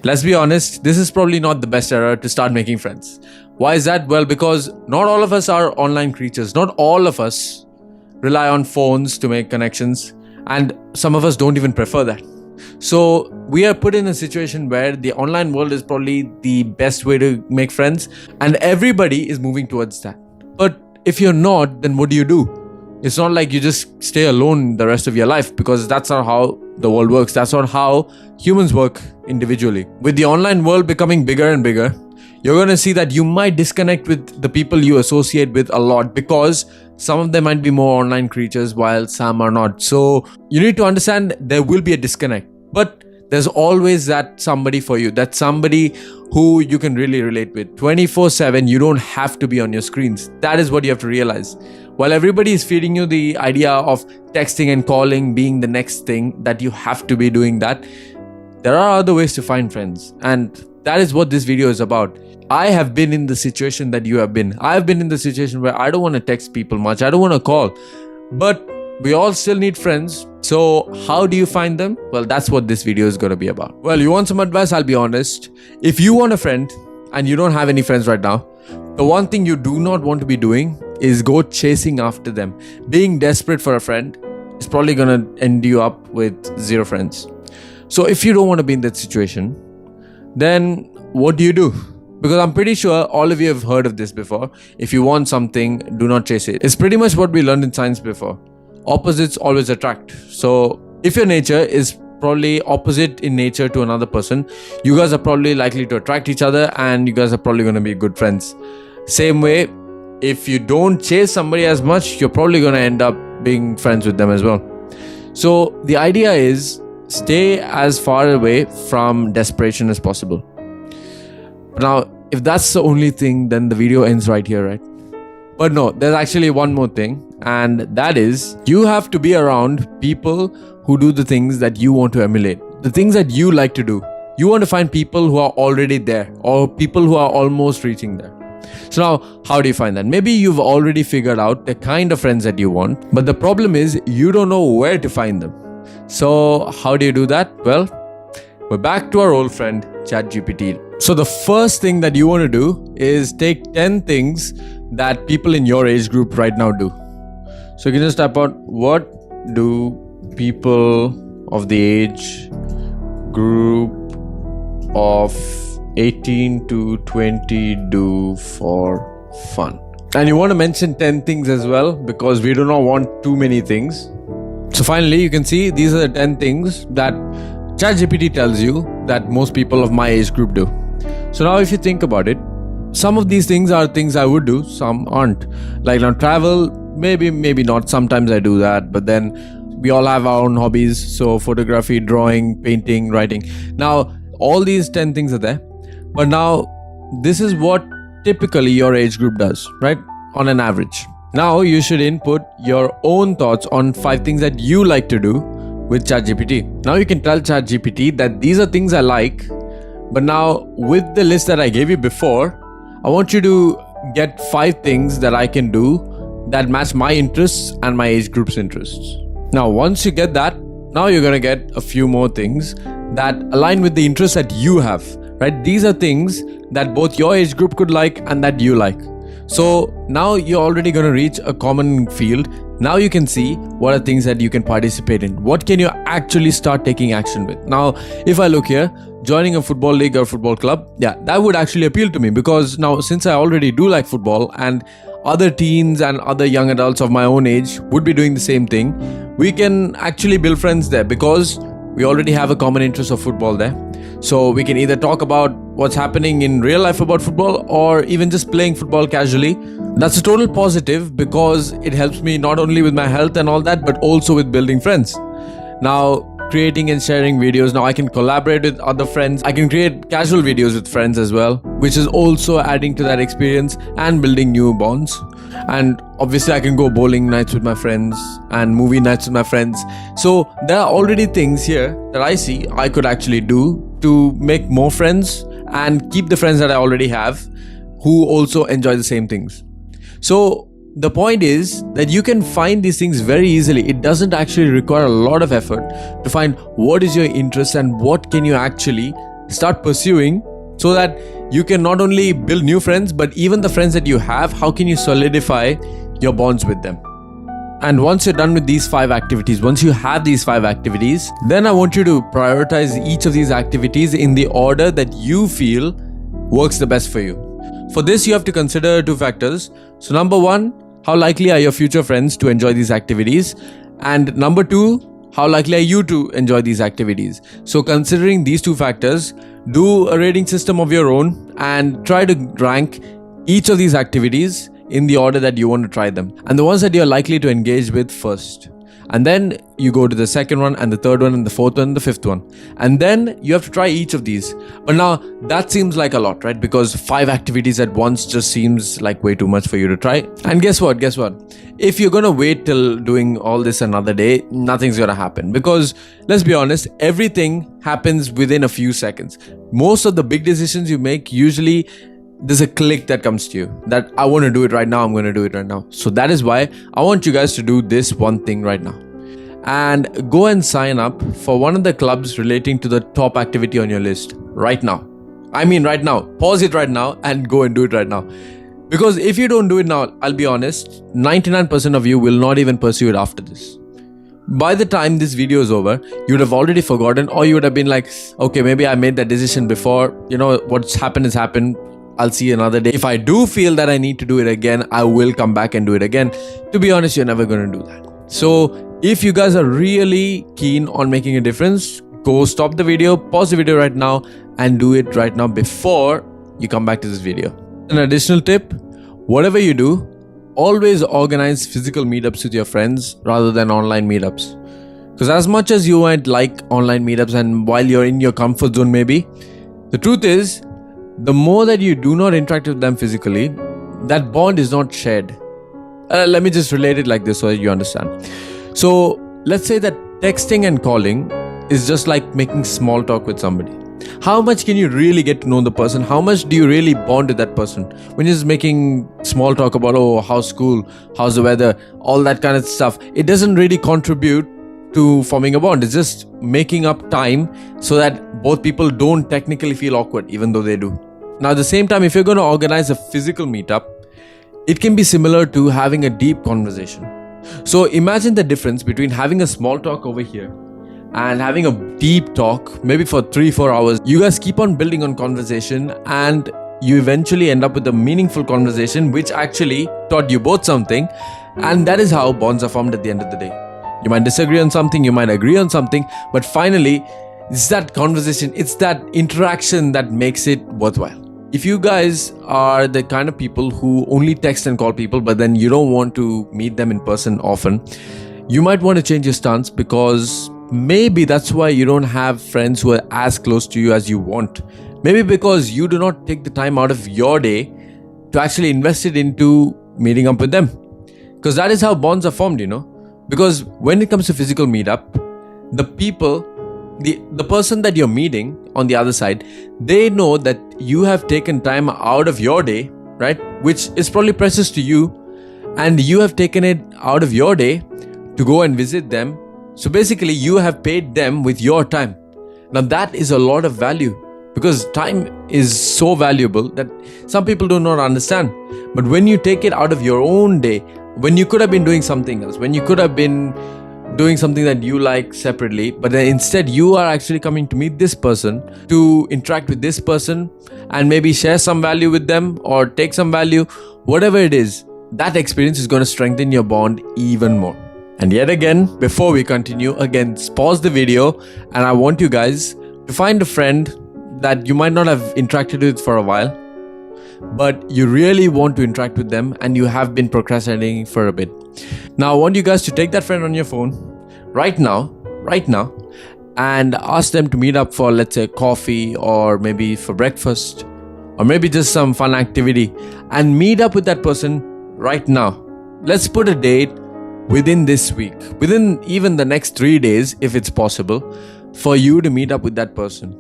Let's be honest, this is probably not the best era to start making friends. Why is that? Well, because not all of us are online creatures. Not all of us rely on phones to make connections, and some of us don't even prefer that. So we are put in a situation where the online world is probably the best way to make friends, and everybody is moving towards that. But if you're not, then what do? It's not like you just stay alone the rest of your life, because that's not how the world works. That's not how humans work individually. With the online world becoming bigger and bigger, you're going to see that you might disconnect with the people you associate with a lot, because some of them might be more online creatures while some are not. So you need to understand there will be a disconnect, but there's always that somebody for you, that somebody who you can really relate with. 24/7, you don't have to be on your screens. That is what you have to realize. While everybody is feeding you the idea of texting and calling being the next thing, that you have to be doing that, there are other ways to find friends. And that is what this video is about. I have been in the situation that you have been. I've been in the situation where I don't want to text people much. I don't want to call. But we all still need friends. So how do you find them? Well, that's what this video is going to be about. Well, you want some advice? I'll be honest. If you want a friend and you don't have any friends right now, the one thing you do not want to be doing is go chasing after them. Being desperate for a friend is probably going to end you up with 0 friends. So if you don't want to be in that situation, then what do? Because I'm pretty sure all of you have heard of this before. If you want something, do not chase it. It's pretty much what we learned in science before. Opposites always attract. So if your nature is probably opposite in nature to another person, you guys are probably likely to attract each other, and you guys are probably going to be good friends. Same way, if you don't chase somebody as much, you're probably going to end up being friends with them as well. So the idea is stay as far away from desperation as possible. Now, if that's the only thing, then the video ends right here, right? But no, there's actually one more thing, and that is you have to be around people who do the things that you want to emulate, the things that you like to do. You want to find people who are already there, or people who are almost reaching there. So now, how do you find that? Maybe you've already figured out the kind of friends that you want, but the problem is you don't know where to find them. So how do you do that? Well, we're back to our old friend, ChatGPT. So the first thing that you want to do is take 10 things that people in your age group right now do. So you can just type out, what do people of the age group of 18 to 20 do for fun? And you want to mention 10 things as well, because we do not want too many things. So finally, you can see these are the 10 things that ChatGPT tells you that most people of my age group do. So now if you think about it, some of these things are things I would do, some aren't. Like now travel, maybe not. Sometimes I do that, but then we all have our own hobbies. So photography, drawing, painting, writing. Now all these 10 things are there. But now this is what typically your age group does, right? On an average. Now you should input your own thoughts on 5 things that you like to do with ChatGPT. Now you can tell ChatGPT that these are things I like, but now with the list that I gave you before, I want you to get 5 things that I can do that match my interests and my age group's interests. Now once you get that, now you're going to get a few more things that align with the interests that you have, right? These are things that both your age group could like and that you like. So now you're already going to reach a common field. Now you can see what are things that you can participate in. What can you actually start taking action with? Now, if I look here, joining a football league or football club, yeah, that would actually appeal to me, because now since I already do like football and other teens and other young adults of my own age would be doing the same thing, we can actually build friends there, because we already have a common interest of football there. So we can either talk about what's happening in real life about football, or even just playing football casually. That's a total positive, because it helps me not only with my health and all that, but also with building friends. Now, creating and sharing videos. Now I can collaborate with other friends. I can create casual videos with friends as well, which is also adding to that experience and building new bonds. And obviously I can go bowling nights with my friends and movie nights with my friends. So there are already things here that I see I could actually do to make more friends and keep the friends that I already have who also enjoy the same things. So the point is that you can find these things very easily. It doesn't actually require a lot of effort to find what is your interest and what can you actually start pursuing, so that you can not only build new friends, but even the friends that you have, how can you solidify your bonds with them? And once you're done with these 5 activities, once you have these 5 activities, then I want you to prioritize each of these activities in the order that you feel works the best for you. For this, you have to consider 2 factors. So number 1, how likely are your future friends to enjoy these activities? And number 2, how likely are you to enjoy these activities? So considering these 2 factors, do a rating system of your own and try to rank each of these activities in the order that you want to try them, and the ones that you're likely to engage with first. And then you go to the second one, and the third one, and the fourth one, and the fifth one. And then you have to try each of these. But now that seems like a lot, right? Because 5 activities at once just seems like way too much for you to try. And guess what? If you're going to wait till doing all this another day, nothing's going to happen. Because let's be honest, everything happens within a few seconds. Most of the big decisions you make, usually there's a click that comes to you that I want to do it right now, I'm going to do it right now. So that is why I want you guys to do this one thing right now. And go and sign up for one of the clubs relating to the top activity on your list right now. I mean right now. Pause it right now and go and do it right now. Because if you don't do it now, I'll be honest, 99% of you will not even pursue it after this. By the time this video is over, you would have already forgotten, or you would have been like, okay, maybe I made that decision before. You know, what's happened has happened. I'll see you another day. If I do feel that I need to do it again, I will come back and do it again. To be honest, you're never going to do that. So if you guys are really keen on making a difference, go stop the video, pause the video right now, and do it right now before you come back to this video. An additional tip, whatever you do, always organize physical meetups with your friends rather than online meetups. Because as much as you might like online meetups, and while you're in your comfort zone maybe, the truth is, the more that you do not interact with them physically, that bond is not shared. Let me just relate it like this so that you understand. So let's say that texting and calling is just like making small talk with somebody. How much can you really get to know the person? How much do you really bond with that person? When you're just making small talk about, oh, how's school, how's the weather, all that kind of stuff, it doesn't really contribute to forming a bond. It's just making up time so that both people don't technically feel awkward, even though they do. Now, at the same time, if you're going to organize a physical meetup, it can be similar to having a deep conversation. So imagine the difference between having a small talk over here and having a deep talk, maybe for 3-4 hours. You guys keep on building on conversation, and you eventually end up with a meaningful conversation which actually taught you both something. And that is how bonds are formed at the end of the day. You might disagree on something, you might agree on something, but finally, it's that conversation, it's that interaction that makes it worthwhile. If you guys are the kind of people who only text and call people, but then you don't want to meet them in person often, you might want to change your stance, because maybe that's why you don't have friends who are as close to you as you want. Maybe because you do not take the time out of your day to actually invest it into meeting up with them. Because that is how bonds are formed, you know. Because when it comes to physical meetup, the people, the person that you're meeting on the other side, they know that you have taken time out of your day, right? Which is probably precious to you, and you have taken it out of your day to go and visit them. So basically, you have paid them with your time. Now that is a lot of value, because time is so valuable that some people do not understand. But when you take it out of your own day, when you could have been doing something else, when you could have been doing something that you like separately, but then instead you are actually coming to meet this person, to interact with this person, and maybe share some value with them or take some value, whatever it is, that experience is going to strengthen your bond even more. And yet again, before we continue, again, pause the video, and I want you guys to find a friend that you might not have interacted with for a while, but you really want to interact with them and you have been procrastinating for a bit. Now I want you guys to take that friend on your phone right now, and ask them to meet up for, let's say, coffee, or maybe for breakfast, or maybe just some fun activity, and meet up with that person right now. Let's put a date within this week, within even the next 3 days, if it's possible, for you to meet up with that person.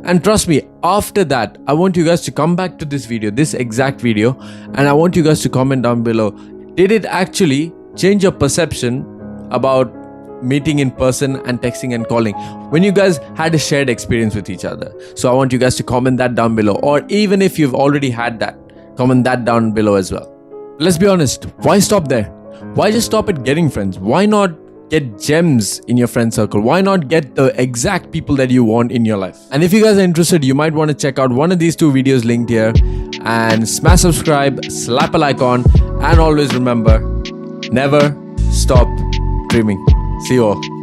And trust me, after that, I want you guys to come back to this video, this exact video, and I want you guys to comment down below. Did it actually change your perception about meeting in person and texting and calling, when you guys had a shared experience with each other. So I want you guys to comment that down below, or even if you've already had that, comment that down below as well. Let's be honest, why stop there? Why just stop at getting friends? Why not get gems in your friend circle? Why not get the exact people that you want in your life? And if you guys are interested, you might want to check out one of these 2 videos linked here, and smash subscribe, slap a like on, and always remember, never stop dreaming. See you all.